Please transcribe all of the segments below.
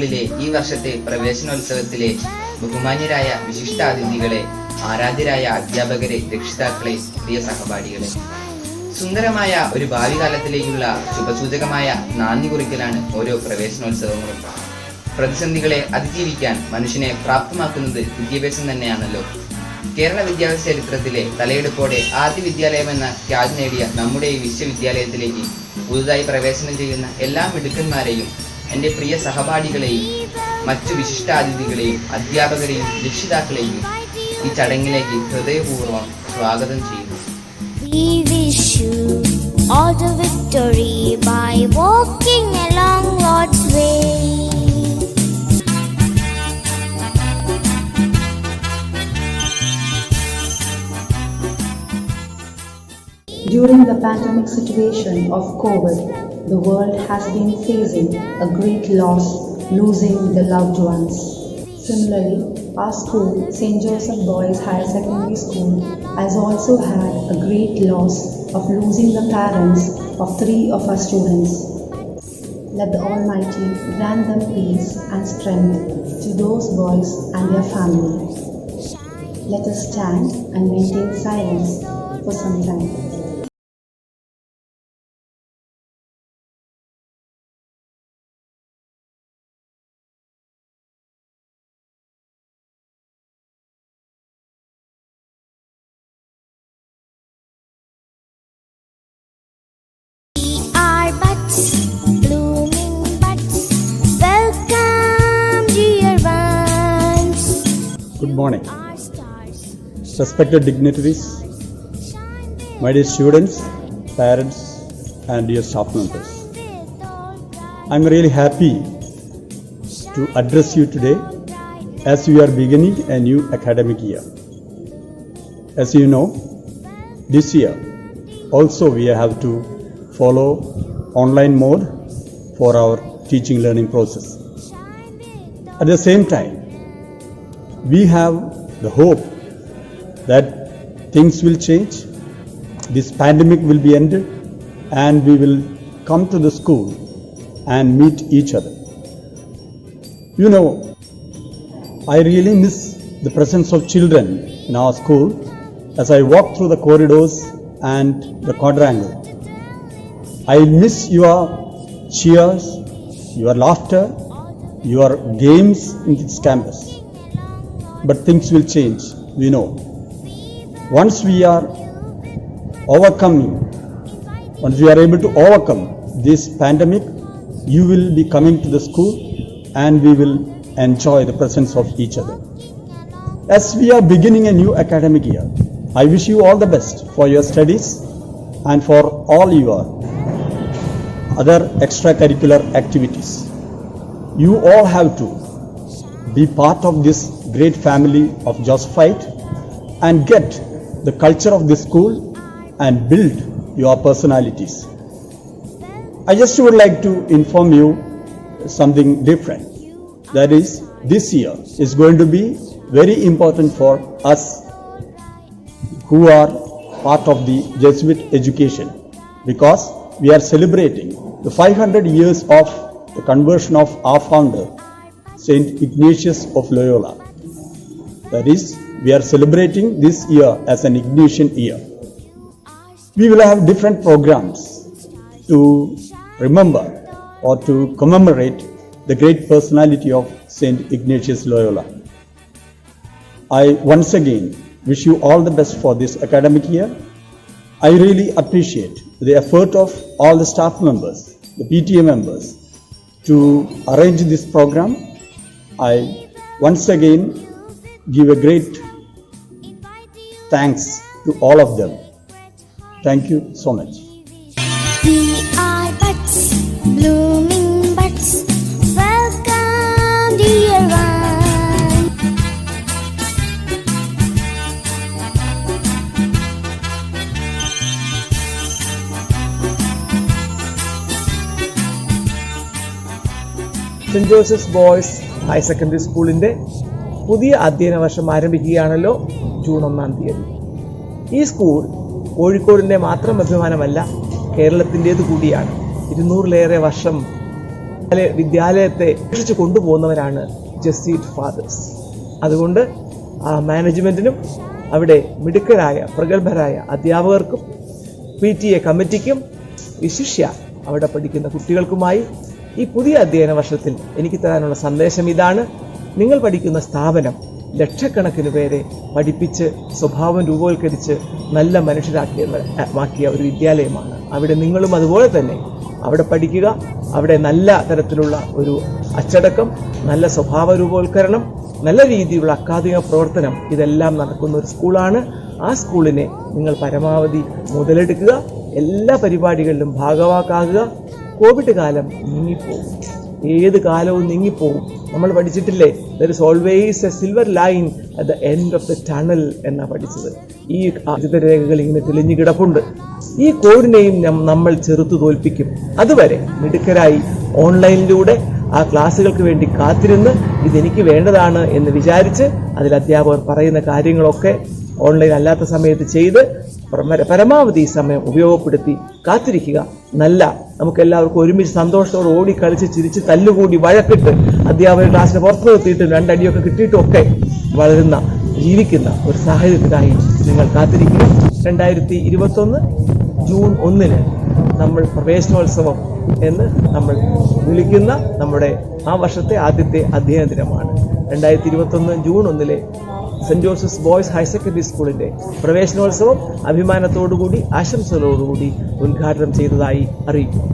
സ്കൂളിലെ ഈ വർഷത്തെ പ്രവേശനോത്സവത്തിലെ ബഹുമാന്യരായ വിശിഷ്ടാതിഥികളെ, ആരാധ്യരായ അധ്യാപകരെ, രക്ഷിതാക്കളെ, പ്രിയ സഹപാഠികളെ, സുന്ദരമായ ഒരു ഭാവി കാലത്തിലേക്കുള്ള ശുഭസൂചകമായ നാന്ദി കുറിക്കലാണ് ഓരോ പ്രവേശനോത്സവങ്ങളും. പ്രതിസന്ധികളെ അതിജീവിക്കാൻ മനുഷ്യനെ പ്രാപ്തമാക്കുന്നത് വിദ്യാഭ്യാസം തന്നെയാണല്ലോ. കേരള വിദ്യാഭ്യാസ ചരിത്രത്തിലെ തലയെടുപ്പോടെ ആദ്യ വിദ്യാലയം എന്ന ഖ്യാതി നേടിയ നമ്മുടെ ഈ വിശ്വവിദ്യാലയത്തിലേക്ക് പുതുതായി പ്രവേശനം ചെയ്യുന്ന എല്ലാ മിടുക്കന്മാരെയും, എൻ്റെ പ്രിയ സഹപാഠികളെയും, മറ്റു വിശിഷ്ടാതിഥികളെയും, അധ്യാപകരെയും, രക്ഷിതാക്കളെയും ഈ ചടങ്ങിലേക്ക് ഹൃദയപൂർവ്വം സ്വാഗതം ചെയ്യുന്നു. We wish you all the victory by walking along God's way. During the pandemic situation of COVID, the world has been facing a great loss, losing the loved ones. Similarly, our school, St. Joseph Boys Higher Secondary School, has also had a great loss of losing the parents of 3 of our students. Let the Almighty grant them peace and strength to those boys and their family. Let us stand and maintain silence for some time. Blooming buds, welcome dear ones. Good morning, respected dignitaries, my dear students, parents and dear staff members. I am really happy to address you today as we are beginning a new academic year. As you know, this year also we have to follow online mode for our teaching learning process. At the same time, we have the hope that things will change, this pandemic will be ended, and we will come to the school and meet each other. You know, I really miss the presence of children in our school as I walk through the corridors and the quadrangle. I miss your cheers, your laughter, your games in this campus. But things will change, we know. Once we are able to overcome this pandemic, you will be coming to the school and we will enjoy the presence of each other. As we are beginning a new academic year, I wish you all the best for your studies and for all your other extracurricular activities. You all have to be part of this great family of Josephite and get the culture of this school and build your personalities. I just would like to inform you something different. That is, this year is going to be very important for us who are part of the Jesuit education, because we are celebrating the 500 years of the conversion of our founder, Saint Ignatius of Loyola. That is, we are celebrating this year as an Ignatian year. We will have different programs to remember or to commemorate the great personality of Saint Ignatius Loyola. I once again wish you all the best for this academic year. I really appreciate the effort of all the staff members, the PTA members, to arrange this program. I once again give a great thanks to all of them. Thank you so much. We are buds, blooming buds, welcome dear ones. Saint Joseph's boys higher secondary സ്കൂളിൻ്റെ പുതിയ അധ്യയന വർഷം ആരംഭിക്കുകയാണല്ലോ June 1-ാം തീയതി. ഈ school കോഴിക്കോടിൻ്റെ മാത്രം അഭിമാനമല്ല, കേരളത്തിൻ്റേത് കൂടിയാണ്. 200-ലേറെ വർഷം വിദ്യാലയത്തെ രക്ഷിച്ചു കൊണ്ടുപോകുന്നവരാണ് ജെസ്യൂട്ട് ഫാദേഴ്സ്. അതുകൊണ്ട് മാനേജ്മെന്റിനും അവിടെ മിടുക്കരായ പ്രഗത്ഭരായ അധ്യാപകർക്കും PTA കമ്മിറ്റിക്കും വിശിഷ്യ അവിടെ പഠിക്കുന്ന കുട്ടികൾക്കുമായി ഈ പുതിയ അധ്യയന വർഷത്തിൽ എനിക്ക് തരാനുള്ള സന്ദേശം ഇതാണ്. നിങ്ങൾ പഠിക്കുന്ന സ്ഥാപനം ലക്ഷക്കണക്കിന് പേരെ പഠിപ്പിച്ച് സ്വഭാവം രൂപവൽക്കരിച്ച് നല്ല മനുഷ്യരാക്കിയ ഒരു വിദ്യാലയമാണ്. അവിടെ നിങ്ങളും അതുപോലെ തന്നെ അവിടെ പഠിക്കുക. അവിടെ നല്ല തരത്തിലുള്ള ഒരു അച്ചടക്കം, നല്ല സ്വഭാവ രൂപവൽക്കരണം, നല്ല രീതിയിലുള്ള അക്കാദമിക പ്രവർത്തനം ഇതെല്ലാം നടക്കുന്ന ഒരു സ്കൂളാണ്. ആ സ്കൂളിനെ നിങ്ങൾ പരമാവധി മുതലെടുക്കുക. എല്ലാ പരിപാടികളിലും ഭാഗവാക്കാകുക. കോവിഡ് കാലം നീങ്ങിപ്പോകും. ഏത് കാലവും നീങ്ങിപ്പോകും. നമ്മൾ പഠിച്ചിട്ടില്ലേ, there is always a silver line at the end of the tunnel എന്നാണ് പഠിച്ചത്. ഈ രേഖകൾ ഇങ്ങനെ തെളിഞ്ഞു കിടപ്പുണ്ട്. ഈ കോവിഡിനെയും നമ്മൾ ചെറുത്തു തോൽപ്പിക്കും. അതുവരെ മിടുക്കരായി ഓൺലൈനിലൂടെ ആ ക്ലാസ്സുകൾക്ക് വേണ്ടി കാത്തിരുന്ന് ഇതെനിക്ക് വേണ്ടതാണ് എന്ന് വിചാരിച്ച് അതിൽ അധ്യാപകർ പറയുന്ന കാര്യങ്ങളൊക്കെ ഓൺലൈൻ അല്ലാത്ത സമയത്ത് ചെയ്ത് പരമാവധി സമയം ഉപയോഗപ്പെടുത്തി കാത്തിരിക്കുക. നല്ല നമുക്കെല്ലാവർക്കും ഒരുമിച്ച് സന്തോഷത്തോടെ ഓടി കളിച്ച് ചിരിച്ച് തല്ലുകൂടി വഴക്കിട്ട് അധ്യാപകർ ക്ലാസ്സിന് പുറത്തു നിർത്തിയിട്ടും രണ്ടടിയൊക്കെ കിട്ടിയിട്ടും ഒക്കെ വളരുന്ന ജീവിക്കുന്ന ഒരു സാഹചര്യത്തിനായി നിങ്ങൾ കാത്തിരിക്കുക. 2021 ജൂൺ 1 നമ്മൾ പ്രവേശനോത്സവം എന്ന് നമ്മൾ വിളിക്കുന്ന നമ്മുടെ ആ വർഷത്തെ ആദ്യത്തെ അധ്യയന ദിനമാണ്. 2021 June 1 saint Joseph's boys higher secondary സ്കൂളിന്റെ പ്രവേശനോത്സവം അഭിമാനത്തോടുകൂടി ആശംസകളോടുകൂടി ഉദ്ഘാടനം ചെയ്തതായി അറിയിക്കുന്നു.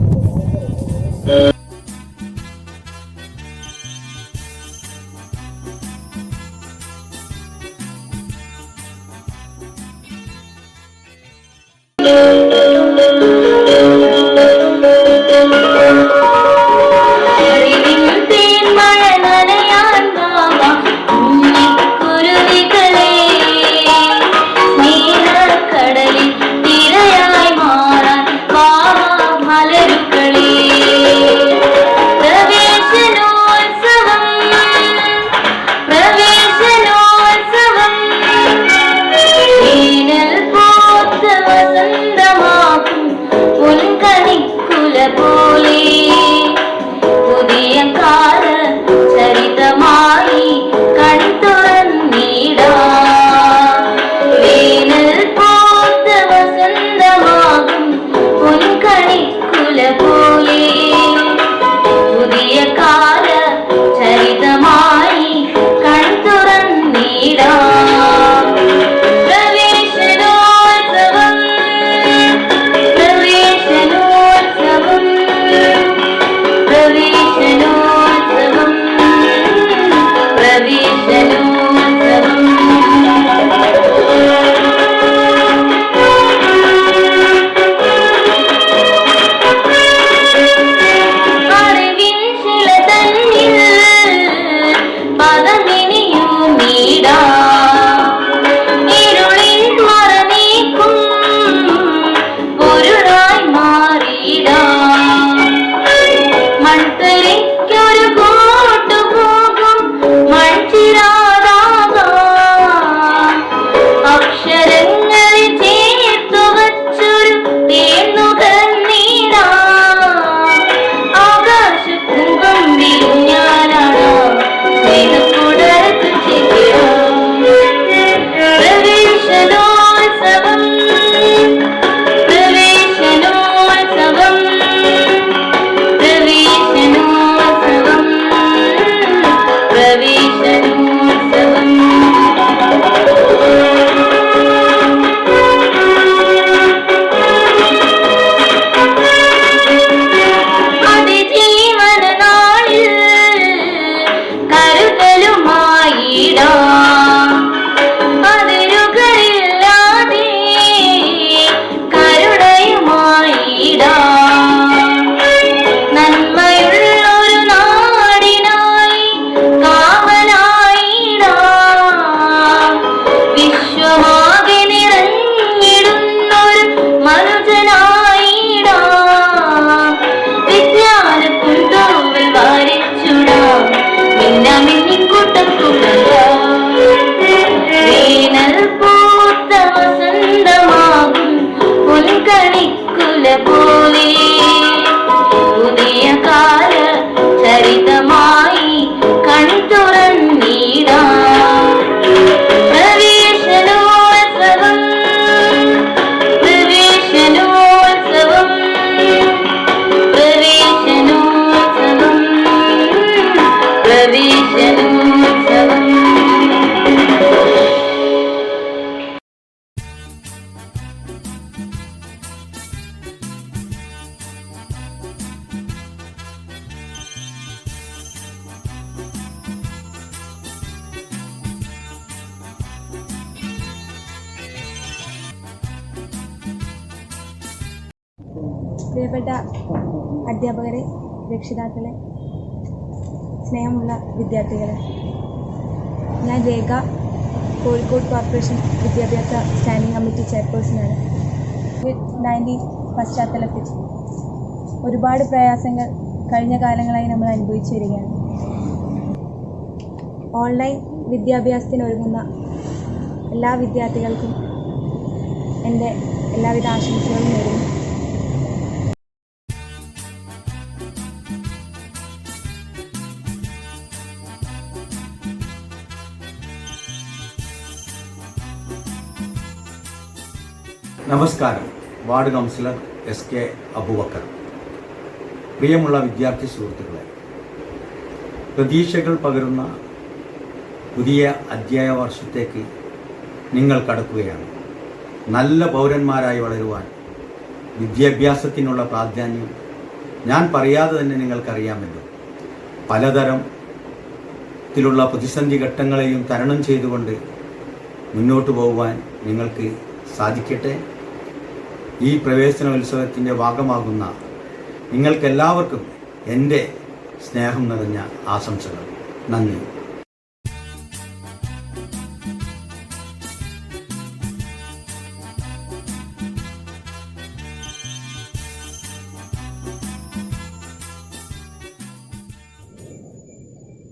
പോലെ പുതിയ കാല പ്രിയപ്പെട്ട അധ്യാപകരെ, രക്ഷിതാക്കളെ, സ്നേഹമുള്ള വിദ്യാർത്ഥികളെ, ഞാൻ രേഖ, കോഴിക്കോട് കോർപ്പറേഷൻ വിദ്യാഭ്യാസ സ്റ്റാൻഡിംഗ് കമ്മിറ്റി ചെയർപേഴ്സണാണ്. COVID-19 പശ്ചാത്തലത്തിൽ ഒരുപാട് പ്രയാസങ്ങൾ കഴിഞ്ഞ കാലങ്ങളായി നമ്മൾ അനുഭവിച്ചു വരികയാണ്. ഓൺലൈൻ വിദ്യാഭ്യാസത്തിന് ഒരുങ്ങുന്ന എല്ലാ വിദ്യാർത്ഥികൾക്കും എൻ്റെ എല്ലാവിധ ആശംസകളും നേരുന്നു. നമസ്കാരം. Ward councillor SK Abubakar. പ്രിയമുള്ള വിദ്യാർത്ഥി സുഹൃത്തുക്കളെ, പ്രതീക്ഷകൾ പകരുന്ന പുതിയ അധ്യയന വർഷത്തേക്ക് നിങ്ങൾ കടക്കുകയാണ്. നല്ല പൗരന്മാരായി വളരുവാൻ വിദ്യാഭ്യാസത്തിനുള്ള പ്രാധാന്യം ഞാൻ പറയാതെ തന്നെ നിങ്ങൾക്കറിയാമല്ലോ. പലതരത്തിലുള്ള പ്രതിസന്ധി ഘട്ടങ്ങളെയും തരണം ചെയ്തുകൊണ്ട് മുന്നോട്ട് പോകുവാൻ നിങ്ങൾക്ക് സാധിക്കട്ടെ. ഈ പ്രവേശനോത്സവത്തിൻ്റെ ഭാഗമാകുന്ന നിങ്ങൾക്കെല്ലാവർക്കും എൻ്റെ സ്നേഹം നിറഞ്ഞ ആശംസകൾ. നന്ദി.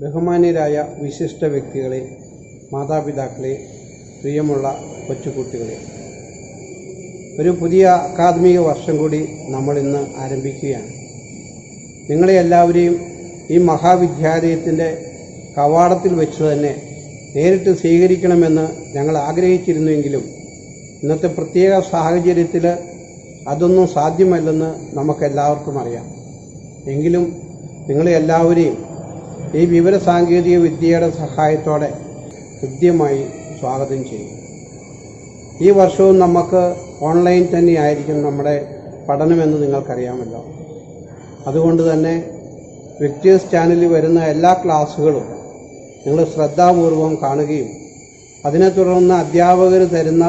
ബഹുമാന്യരായ വിശിഷ്ട വ്യക്തികളെ, മാതാപിതാക്കളെ, പ്രിയമുള്ള കൊച്ചുകുട്ടികളെ, ഒരു പുതിയ അക്കാദമിക വർഷം കൂടി നമ്മൾ ഇന്ന് ആരംഭിക്കുകയാണ്. നിങ്ങളെ എല്ലാവരെയും ഈ മഹാവിദ്യാലയത്തിൻ്റെ കവാടത്തിൽ വെച്ച് തന്നെ നേരിട്ട് സ്വീകരിക്കണമെന്ന് ഞങ്ങൾ ആഗ്രഹിച്ചിരുന്നുവെങ്കിലും ഇന്നത്തെ പ്രത്യേക സാഹചര്യത്തിൽ അതൊന്നും സാധ്യമല്ലെന്ന് നമുക്കെല്ലാവർക്കും അറിയാം. എങ്കിലും നിങ്ങളെ എല്ലാവരെയും ഈ വിവരസാങ്കേതിക വിദ്യയുടെ സഹായത്തോടെ കൃത്യമായി സ്വാഗതം ചെയ്യും. ഈ വർഷവും നമുക്ക് ഓൺലൈൻ തന്നെയായിരിക്കും നമ്മുടെ പഠനമെന്ന് നിങ്ങൾക്കറിയാമല്ലോ. അതുകൊണ്ട് തന്നെ വിക്ടേഴ്സ് ചാനലിൽ വരുന്ന എല്ലാ ക്ലാസ്സുകളും നിങ്ങൾ ശ്രദ്ധാപൂർവം കാണുകയും അതിനെ തുടർന്ന് അധ്യാപകർ തരുന്ന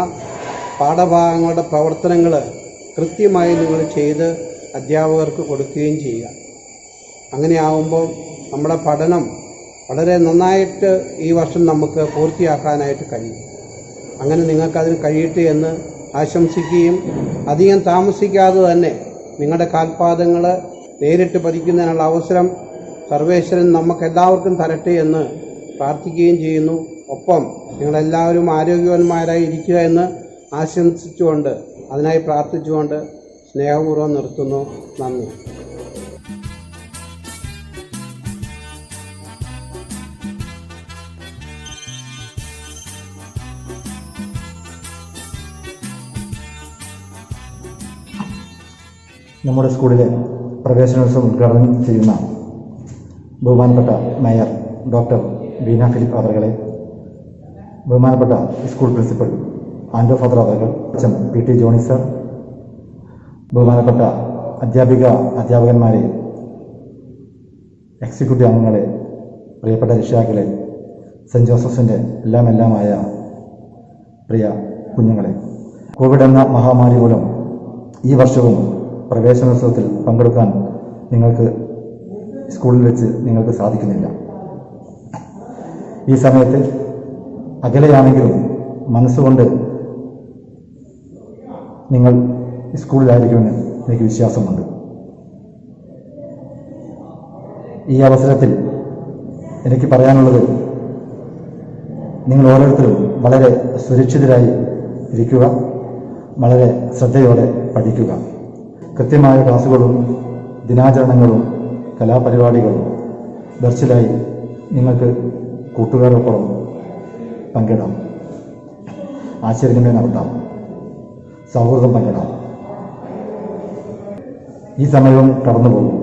പാഠഭാഗങ്ങളുടെ പ്രവർത്തനങ്ങൾ കൃത്യമായി നിങ്ങൾ ചെയ്ത് അധ്യാപകർക്ക് കൊടുക്കുകയും ചെയ്യുക. അങ്ങനെയാകുമ്പോൾ നമ്മുടെ പഠനം വളരെ നന്നായിട്ട് ഈ വർഷം നമുക്ക് പൂർത്തിയാക്കാനായിട്ട് കഴിയും. അങ്ങനെ നിങ്ങൾക്കതിന് കഴിയട്ടെ എന്ന് ആശംസിക്കുകയും അധികം താമസിക്കാതെ തന്നെ നിങ്ങളുടെ കാൽപാദങ്ങൾ നേരിട്ട് പതിക്കുന്നതിനുള്ള അവസരം സർവേശ്വരൻ നമുക്കെല്ലാവർക്കും തരട്ടെ എന്ന് പ്രാർത്ഥിക്കുകയും ചെയ്യുന്നു. ഒപ്പം നിങ്ങളെല്ലാവരും ആരോഗ്യവാന്മാരായി ഇരിക്കുക എന്ന് ആശംസിച്ചുകൊണ്ട്, അതിനായി പ്രാർത്ഥിച്ചുകൊണ്ട് സ്നേഹപൂർവ്വം നിർത്തുന്നു. നന്ദി. നമ്മുടെ സ്കൂളിലെ പ്രവേശനോത്സവം ഉദ്ഘാടനം ചെയ്യുന്ന ബഹുമാനപ്പെട്ട മേയർ ഡോക്ടർ ബീന ഫിലിപ്പ് അവറുകളെ, ബഹുമാനപ്പെട്ട സ്കൂൾ പ്രിൻസിപ്പൽ ആൻഡോ ഫാദർ അവറുകൾ, PT ജോണി സർ, ബഹുമാനപ്പെട്ട അധ്യാപകന്മാരെ, എക്സിക്യൂട്ടീവ് അംഗങ്ങളെ, പ്രിയപ്പെട്ട രക്ഷിതാക്കളെ, സെൻറ്റ് ജോസഫിൻ്റെ എല്ലാമായ പ്രിയ കുഞ്ഞുങ്ങളെ, കോവിഡ് എന്ന മഹാമാരി മൂലം ഈ വർഷവും പ്രവേശനോത്സവത്തിൽ പങ്കെടുക്കാൻ സ്കൂളിൽ വെച്ച് നിങ്ങൾക്ക് സാധിക്കുന്നില്ല. ഈ സമയത്ത് അകലെയാണെങ്കിലും മനസ്സുകൊണ്ട് നിങ്ങൾ സ്കൂളിലായിരിക്കുമെന്ന് എനിക്ക് വിശ്വാസമുണ്ട്. ഈ അവസരത്തിൽ എനിക്ക് പറയാനുള്ളത്, നിങ്ങൾ ഓരോരുത്തരും വളരെ സുരക്ഷിതരായി ഇരിക്കുക, വളരെ ശ്രദ്ധയോടെ പഠിക്കുക. കൃത്യമായ ക്ലാസ്സുകളും ദിനാചരണങ്ങളും കലാപരിപാടികളും വെർച്വലായി നിങ്ങൾക്ക് കൂട്ടുകാരോടൊപ്പം പങ്കിടാം, ആശയവിനിമയം നടത്താം, സൗഹൃദം പങ്കിടാം. ഈ സമയവും കടന്നുപോകും.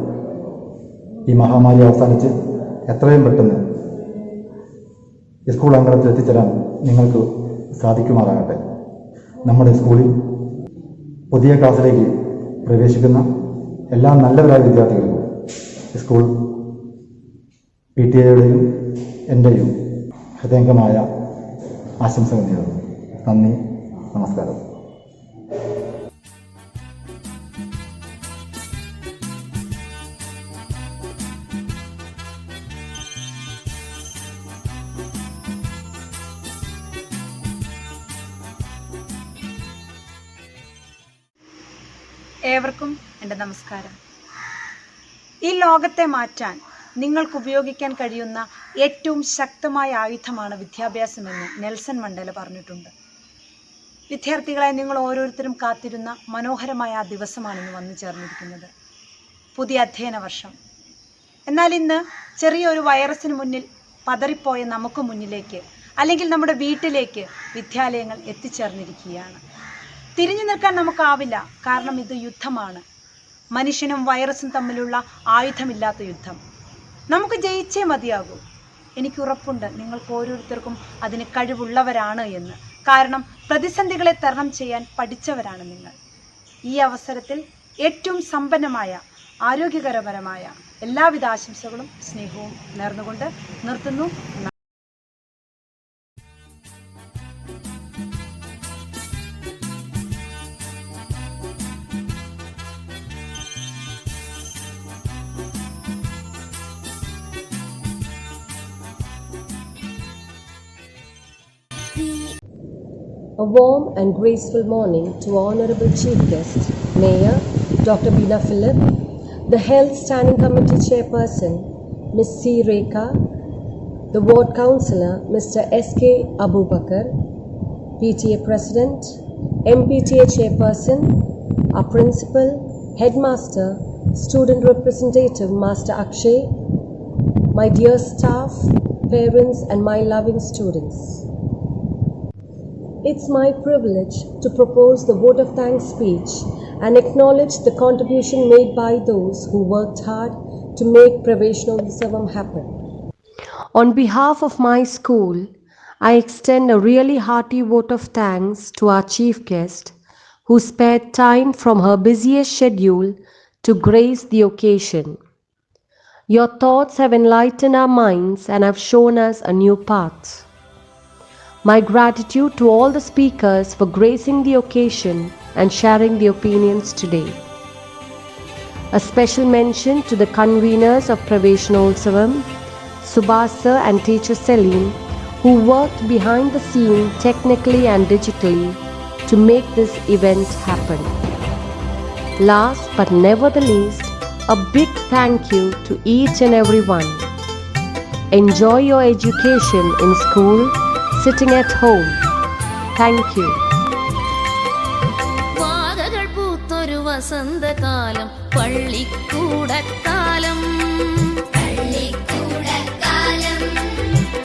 ഈ മഹാമാരി അവസാനിച്ച് എത്രയും പെട്ടെന്ന് സ്കൂൾ അങ്കണത്തിൽ എത്തിച്ചേരാൻ നിങ്ങൾക്ക് സാധിക്കുമാറാകട്ടെ. നമ്മുടെ സ്കൂളിൽ പുതിയ ക്ലാസ്സിലേക്ക് പ്രവേശിക്കുന്ന എല്ലാ നല്ലവരായ വിദ്യാർത്ഥികൾക്കും സ്കൂൾ PTA-യുടെയും എൻ്റെയും ഹൃദയംഗമായ ആശംസകൾ നേരുന്നു. നന്ദി, നമസ്കാരം. ഏവർക്കും എൻ്റെ നമസ്കാരം. ഈ ലോകത്തെ മാറ്റാൻ നിങ്ങൾക്ക് ഉപയോഗിക്കാൻ കഴിയുന്ന ഏറ്റവും ശക്തമായ ആയുധമാണ് വിദ്യാഭ്യാസമെന്ന് നെൽസൺ മണ്ടേല പറഞ്ഞിട്ടുണ്ട്. വിദ്യാർത്ഥികളെ, നിങ്ങൾ ഓരോരുത്തരും കാത്തിരുന്ന മനോഹരമായ ആ ദിവസമാണിന്ന് വന്നു ചേർന്നിരിക്കുന്നത്. പുതിയ അധ്യയന വർഷം. എന്നാൽ ഇന്ന് ചെറിയൊരു വൈറസിന് മുന്നിൽ പതറിപ്പോയ നമുക്ക് മുന്നിലേക്ക്, അല്ലെങ്കിൽ നമ്മുടെ വീട്ടിലേക്ക് വിദ്യാലയങ്ങൾ എത്തിച്ചേർന്നിരിക്കുകയാണ്. തിരിഞ്ഞു നിൽക്കാൻ നമുക്കാവില്ല. കാരണം ഇത് യുദ്ധമാണ്. മനുഷ്യനും വൈറസും തമ്മിലുള്ള ആയുധമില്ലാത്ത യുദ്ധം. നമുക്ക് ജയിച്ചേ മതിയാകൂ. എനിക്ക് ഉറപ്പുണ്ട് നിങ്ങൾക്ക് ഓരോരുത്തർക്കും അതിന് കഴിവുള്ളവരാണ് എന്ന്. കാരണം പ്രതിസന്ധികളെ തരണം ചെയ്യാൻ പഠിച്ചവരാണ് നിങ്ങൾ. ഈ അവസരത്തിൽ ഏറ്റവും സമ്പന്നമായ ആരോഗ്യകരപരമായ എല്ലാവിധ ആശംസകളും സ്നേഹവും നേർന്നുകൊണ്ട് നിർത്തുന്നു. A warm and graceful morning to Honorable Chief Guest, Mayor Dr. Beena Philip, the Health Standing Committee Chairperson, Ms. C. Rekha, the Ward Councillor, Mr. S.K. Abubakar, PTA President, MPTA Chairperson, our Principal, Headmaster, Student Representative, Master Akshay, my dear staff, parents and my loving students. It's my privilege to propose the vote of thanks speech and acknowledge the contribution made by those who worked hard to make Praveshanotsavam happen. On behalf of my school, I extend a really hearty vote of thanks to our chief guest, who spared time from her busiest schedule to grace the occasion. Your thoughts have enlightened our minds and have shown us a new path. My gratitude to all the speakers for gracing the occasion and sharing the opinions today. A special mention to the conveners of Praveshanotsavam, Subhas sir and teacher Celine, who worked behind the scene technically and digitally to make this event happen. Last but never the least, a big thank you to each and every one. Enjoy your education in school, sitting at home. Thank you. വാഗകൾ പൂത്തൊരു വസന്തകാലം, പള്ളിക്കൂടക്കാലം,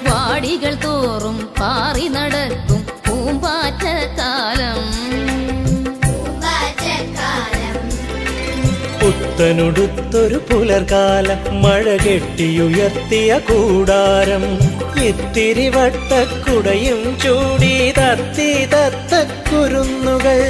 വാടികൾ തോറും പാറി നടക്കും പൂമ്പാറ്റക്കാലം. പുത്തനുടുത്തൊരു പുലർകാലം, മഴ കെട്ടിയുയർത്തിയ കൂടാരം, ഇത്തിരി വട്ടക്കുടയും ചൂടി തത്തി തത്തക്കുരുന്നുകൾ.